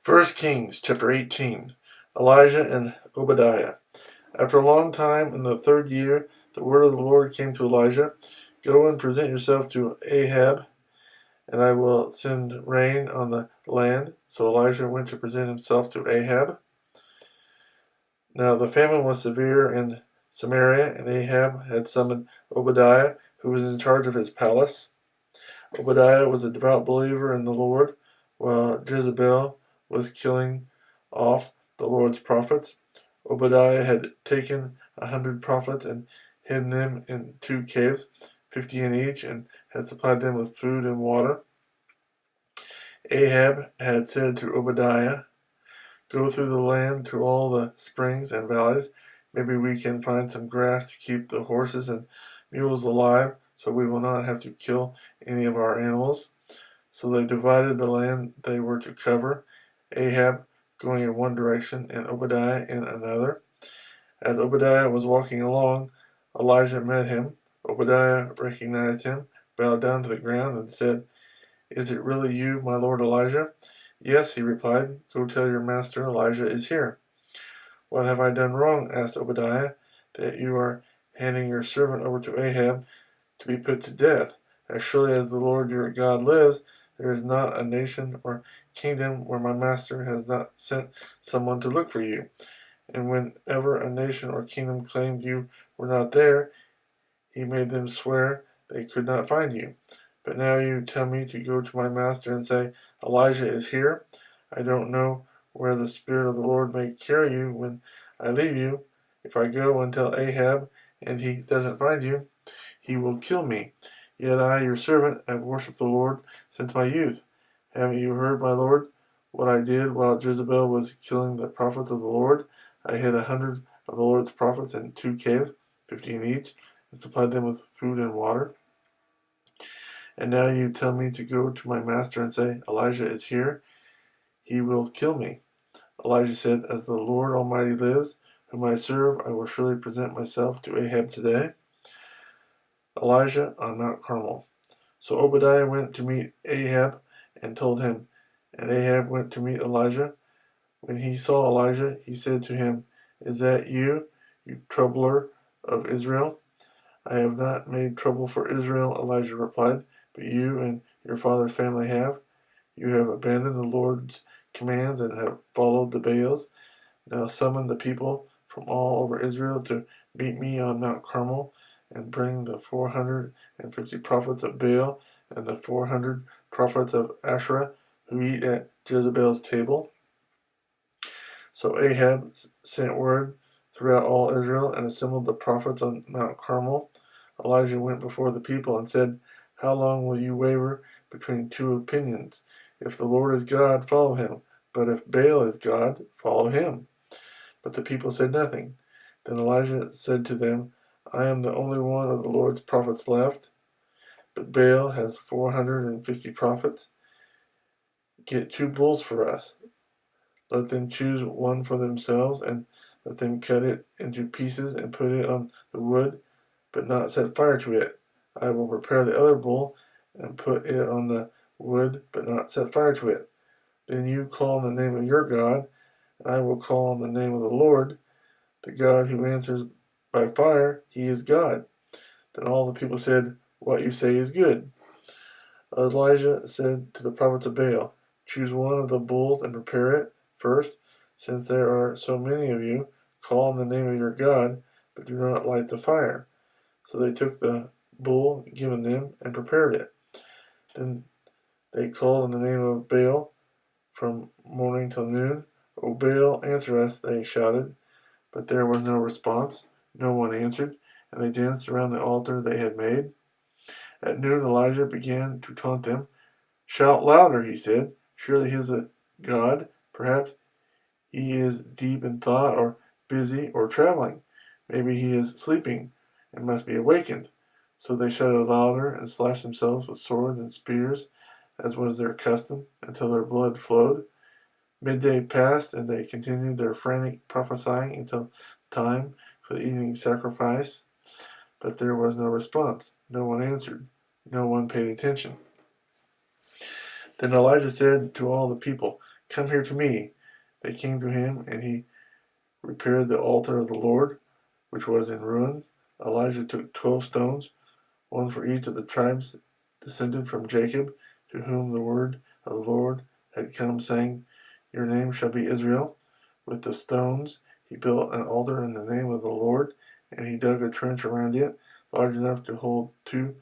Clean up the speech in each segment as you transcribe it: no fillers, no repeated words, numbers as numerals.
First Kings chapter 18. Elijah and Obadiah. After a long time, in the third year, the word of the Lord came to Elijah. Go and present yourself to Ahab, and I will send rain on the land. So Elijah went to present himself to Ahab. Now the famine was severe in Samaria, and Ahab had summoned Obadiah, who was in charge of his palace. Obadiah was a devout believer in the Lord, while Jezebel was killing off the Lord's prophets. Obadiah had taken 100 prophets and hidden them in 2 caves, 50 in each, and had supplied them with food and water. Ahab had said to Obadiah, "Go through the land to all the springs and valleys. Maybe we can find some grass to keep the horses and mules alive, so we will not have to kill any of our animals." So they divided the land they were to cover, Ahab going in one direction and Obadiah in another. As Obadiah was walking along, Elijah met him. Obadiah recognized him, bowed down to the ground, and said, "Is it really you, my lord Elijah?" "Yes," he replied. "Go tell your master Elijah is here." "What have I done wrong?" asked Obadiah, "that you are handing your servant over to Ahab to be put to death? As surely as the Lord your God lives, there is not a nation or kingdom where my master has not sent someone to look for you. And whenever a nation or kingdom claimed you were not there, he made them swear they could not find you. But now you tell me to go to my master and say, 'Elijah is here.' I don't know where the Spirit of the Lord may carry you when I leave you. If I go and tell Ahab and he doesn't find you, he will kill me. Yet I, your servant, have worshipped the Lord since my youth. Haven't you heard, my Lord, what I did while Jezebel was killing the prophets of the Lord? I hid 100 of the Lord's prophets in 2 caves, 50 in each, and supplied them with food and water. And now you tell me to go to my master and say, 'Elijah is here.' He will kill me." Elijah said, "As the Lord Almighty lives, whom I serve, I will surely present myself to Ahab today." Elijah on Mount Carmel. So Obadiah went to meet Ahab and told him, and Ahab went to meet Elijah. When he saw Elijah, he said to him, "Is that you, you troubler of Israel?" "I have not made trouble for Israel," Elijah replied, "but you and your father's family have. You have abandoned the Lord's commands and have followed the Baals. Now summon the people from all over Israel to meet me on Mount Carmel, and bring the 450 prophets of Baal and the 400 prophets of Asherah who eat at Jezebel's table." So Ahab sent word throughout all Israel and assembled the prophets on Mount Carmel. Elijah went before the people and said, "How long will you waver between 2 opinions? If the Lord is God, follow him. But if Baal is God, follow him." But the people said nothing. Then Elijah said to them, "I am the only one of the Lord's prophets left, but Baal has 450 prophets. Get 2 bulls for us. Let them choose one for themselves, and let them cut it into pieces and put it on the wood, but not set fire to it. I will prepare the other bull and put it on the wood, but not set fire to it. Then you call on the name of your God, and I will call on the name of the Lord, the God who answers by fire. He is God." Then all the people said, "What you say is good." Elijah said to the prophets of Baal, "Choose one of the bulls and prepare it first. Since there are so many of you, call on the name of your God, but do not light the fire." So they took the bull given them and prepared it. Then they called on the name of Baal from morning till noon. "O Baal, answer us," they shouted. But there was no response. No one answered, and they danced around the altar they had made. At noon Elijah began to taunt them. "Shout louder," he said. "Surely he is a god. Perhaps he is deep in thought, or busy, or traveling. Maybe he is sleeping and must be awakened." So they shouted louder and slashed themselves with swords and spears, as was their custom, until their blood flowed. Midday passed, and they continued their frantic prophesying until time for the evening sacrifice. But there was no response. No one answered. No one paid attention. Then Elijah said to all the people, come here to me. They came to him, and he repaired the altar of the Lord, which was in ruins. Elijah took 12 stones, one for each of the tribes descended from Jacob, to whom the word of the Lord had come, saying, Your name shall be Israel. With the stones he built an altar in the name of the Lord, and he dug a trench around it, large enough to hold 2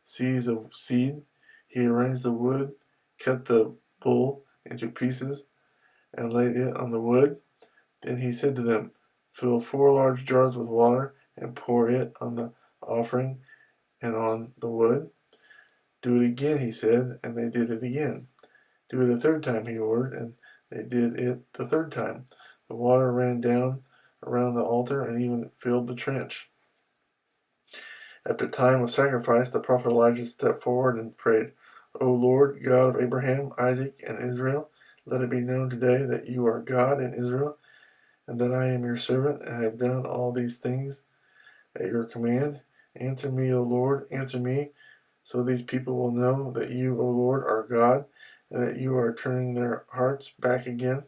seahs of seed. He arranged the wood, cut the bull into pieces, and laid it on the wood. Then he said to them, Fill 4 large jars with water, and pour it on the offering and on the wood. Do it again, he said, and they did it again. Do it a third time, he ordered, and they did it the third time. The water ran down around the altar and even filled the trench. At the time of sacrifice, the prophet Elijah stepped forward and prayed, O Lord, God of Abraham, Isaac, and Israel, let it be known today that you are God in Israel, and that I am your servant, and have done all these things at your command. Answer me, O Lord, answer me, so these people will know that you, O Lord, are God, and that you are turning their hearts back again.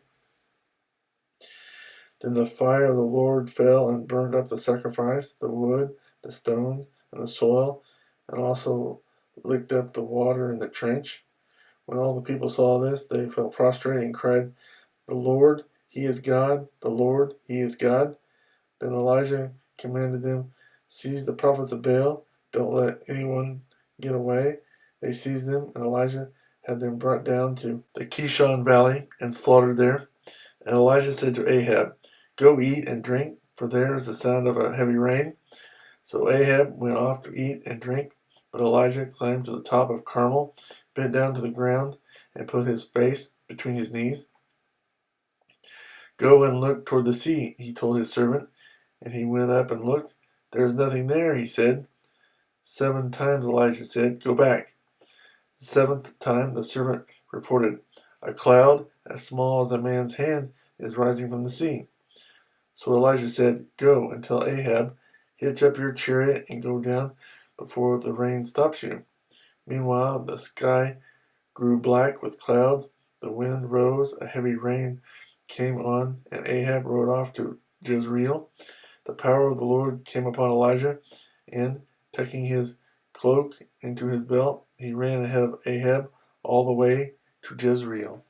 Then the fire of the Lord fell and burned up the sacrifice, the wood, the stones, and the soil, and also licked up the water in the trench. When all the people saw this, they fell prostrate and cried, The Lord, He is God, the Lord, He is God. Then Elijah commanded them, Seize the prophets of Baal, don't let anyone get away. They seized them, and Elijah had them brought down to the Kishon Valley and slaughtered there. And Elijah said to Ahab, Go eat and drink, for there is the sound of a heavy rain. So Ahab went off to eat and drink, but Elijah climbed to the top of Carmel, bent down to the ground, and put his face between his knees. Go and look toward the sea, he told his servant, and he went up and looked. There is nothing there, he said. 7 times Elijah said, Go back. The 7th time the servant reported, A cloud as small as a man's hand is rising from the sea. So Elijah said, Go and tell Ahab, Hitch up your chariot and go down before the rain stops you. Meanwhile, the sky grew black with clouds, the wind rose, a heavy rain came on, and Ahab rode off to Jezreel. The power of the Lord came upon Elijah, and, tucking his cloak into his belt, he ran ahead of Ahab all the way to Jezreel.